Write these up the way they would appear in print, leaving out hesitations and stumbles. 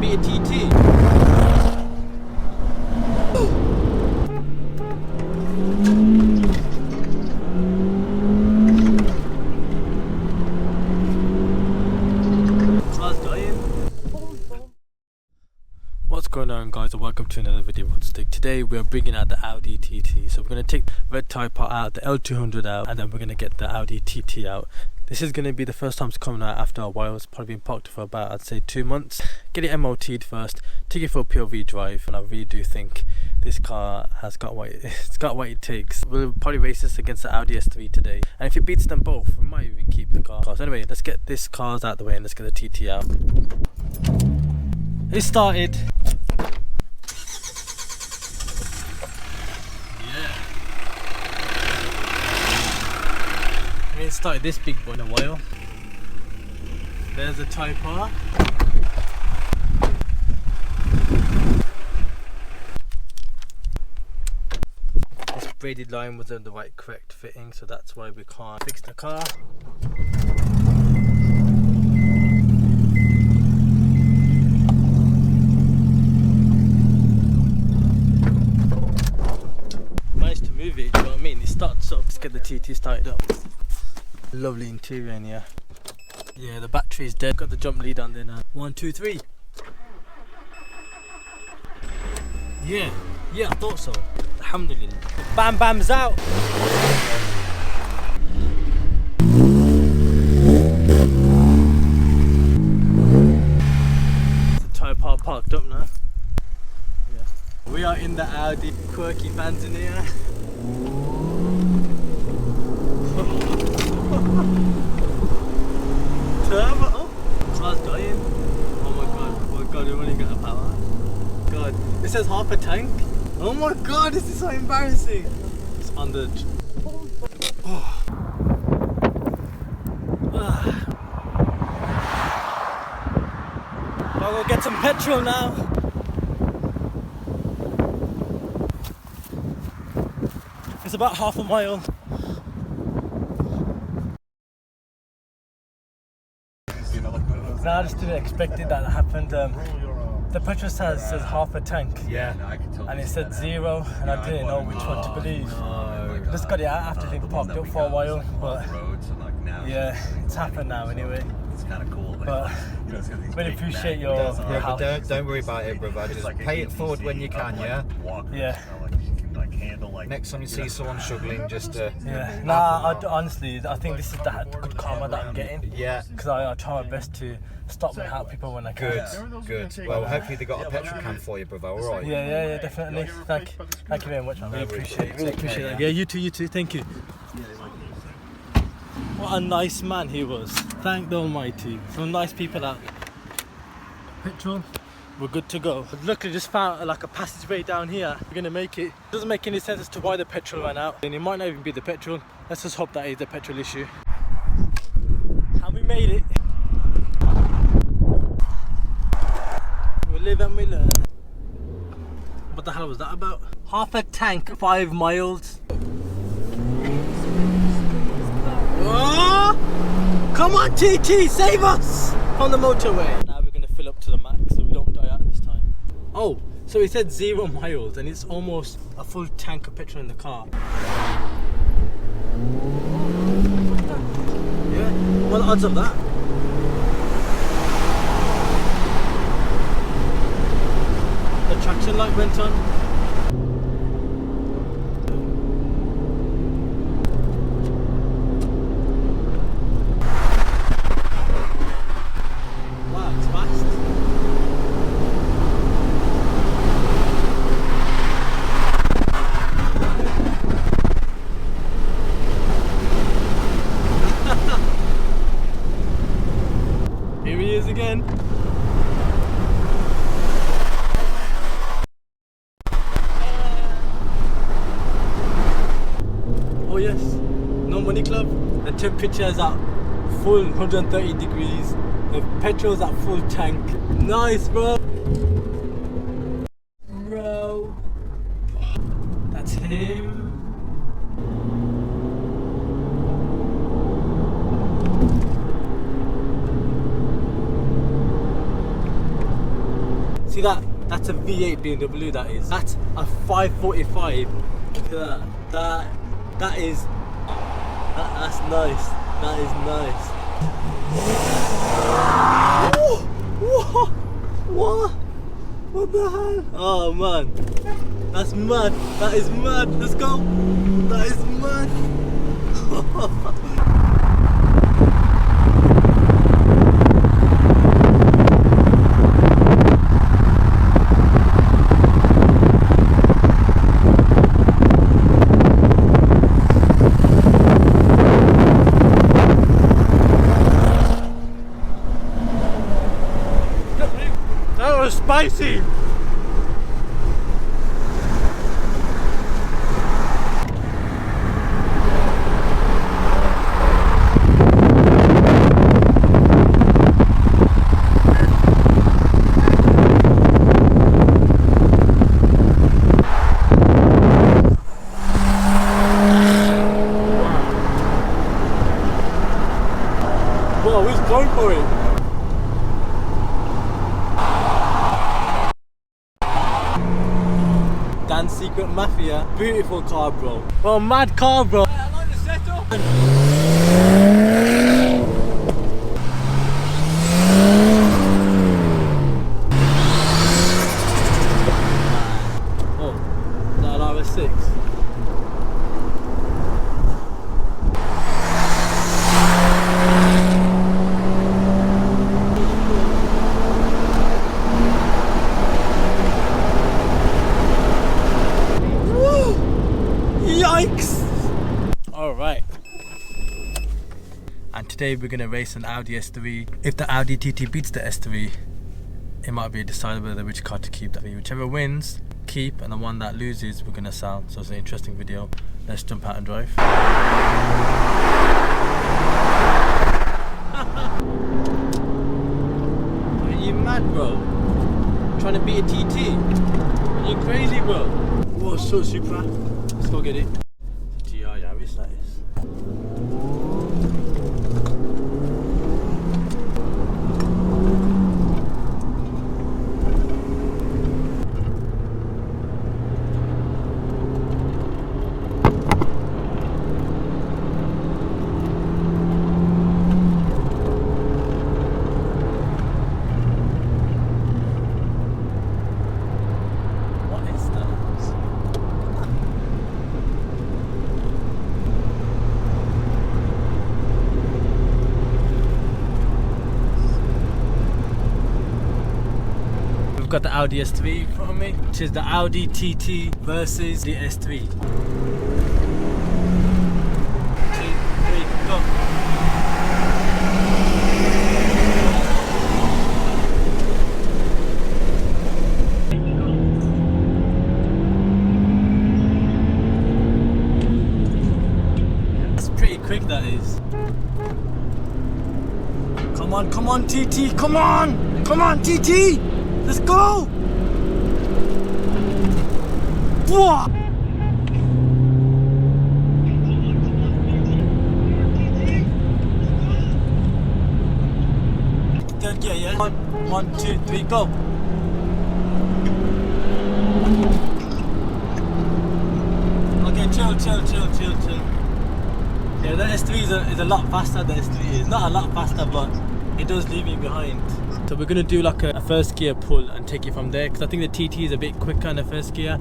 be a TT. What's going on, guys, and welcome to another video on Stick. Today we're bringing out the Audi TT. So we're going to take the red type part out, the L200 out, and then we're going to get the Audi TT out. This is going to be the first time it's coming out after a while. It's probably been parked for about, I'd say, 2 months. Get it MOT'd first, take it for a POV drive, and I really do think this car has got what it's got what it takes. We'll probably race this against the Audi S3 today, and if it beats them both, we might even keep the car. So anyway, let's get this cars out of the way and let's get the TT out. It started. I ain't started this big boy in a while. There's a Type R. This braided line wasn't the right correct fitting, so that's why we can't fix the car. Managed to move it, you know what I mean? It starts up. Let's get the TT started up. Lovely interior in here. Yeah, the battery's dead. Got the jump lead on there now. 1, 2, 3. Yeah, I thought so. Alhamdulillah. Bam Bam's out. The Type R parked up now. Yeah. We are in the Audi. Quirky fans in here. Turbo! Oh, car's dying. Oh my god, we're running out of power. God, it says half a tank. Oh my god, this is so embarrassing. It's on the. Oh. I'll go get some petrol now. It's about half a mile. No, I just didn't expect it that happened. The petrol says half a tank. Yeah. And it said 0, and I didn't know which one to believe. Just got it out after being parked up for a while, but yeah, it's happened now anyway. It's kind of cool. But really appreciate your help. But don't worry about it, brother. Just pay it forward when you can, yeah? Yeah. Next time you see someone struggling, just yeah. Nah, honestly, I think this is the good karma that I'm getting. Yeah. Because I try my best to stop and help people when I can. Good. Well, hopefully they got a petrol can for you, brother. All right. Yeah, definitely. Thank you very much. I really appreciate it. Really appreciate it. Yeah, you too. Thank you. What a nice man he was. Thank the Almighty. Some nice people out. Petrol. We're good to go. But luckily just found like a passageway down here. We're gonna make it. Doesn't make any sense as to why the petrol ran out. And it might not even be the petrol. Let's just hope that is the petrol issue. And we made it. We live and we learn. What the hell was that about? Half a tank, 5 miles. Oh! Come on TT, save us on the motorway. Now we're gonna fill up to the max so we don't die out this time. Oh, so it said 0 miles and it's almost a full tank of petrol in the car. Yeah, what are the odds of that? The traction light went on. Here he is again. Oh yes, no money club. The temperature is at full 130 degrees. The petrol's at full tank. Nice, bro. Bro. That's him. that? That's a V8 BMW, that is. That's a 545. Look at that. That is... That's nice. That is nice. Whoa! What? What the hell? Oh man. That's mad. That is mad. Let's go. That is mad. That was spicy. Whoa, who's going for it? Dan Secret Mafia. Beautiful car, bro. Oh, mad car, bro. I like the setup. Oh, that RS6. Yikes! Alright. And today we're gonna race an Audi S3. If the Audi TT beats the S3, it might be decided whether which car to keep. Whichever wins, keep, and the one that loses, we're gonna sell. So it's an interesting video. Let's jump out and drive. Are you mad, bro? Trying to beat a TT? Are you crazy, bro? Whoa, so super. Let's go get it. GR Yaris, that is. Got the Audi S3 in front of me, which is the Audi TT versus the S3. 2, 3, go. That's pretty quick, that is. Come on, TT, come on, TT! Let's go! Whoa! Third gear, yeah? 1, 2, 3, go! Okay, chill. Yeah, the S3 is a lot faster than the S3 is. Not a lot faster, but it does leave me behind. So we're gonna do like a first gear pull and take it from there, because I think the TT is a bit quicker in the first gear.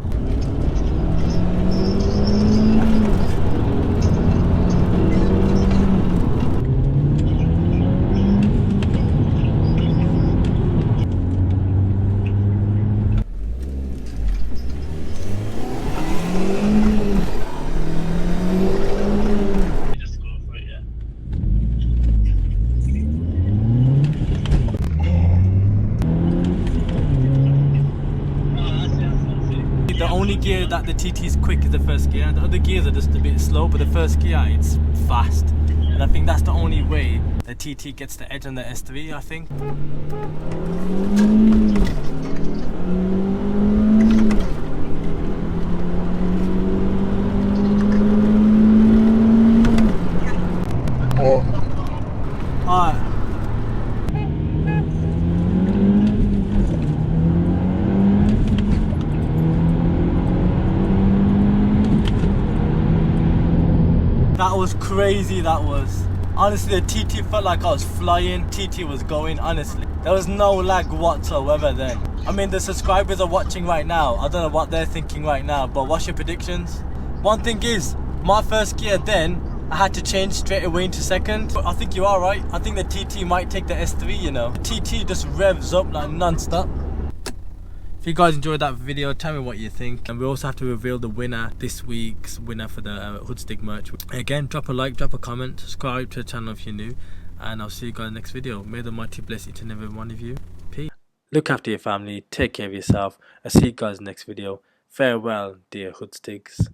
The only gear that the TT is quick is the first gear. The other gears are just a bit slow, but the first gear, it's fast. And I think that's the only way the TT gets the edge on the S3, I think. Alright. That was crazy, that was. Honestly, the TT felt like I was flying. TT was going, honestly. There was no lag whatsoever then. I mean, the subscribers are watching right now. I don't know what they're thinking right now, but what's your predictions? One thing is, my first gear then, I had to change straight away into second. But I think you are right. I think the TT might take the S3, you know. The TT just revs up like non-stop. If you guys enjoyed that video, tell me what you think. And we also have to reveal the winner, this week's winner for the Hoodstick merch. Again, drop a like, drop a comment, subscribe to the channel if you're new, and I'll see you guys in the next video. May the mighty bless each and every one of you. Peace. Look after your family, take care of yourself. I'll see you guys in the next video. Farewell, dear Hoodsticks.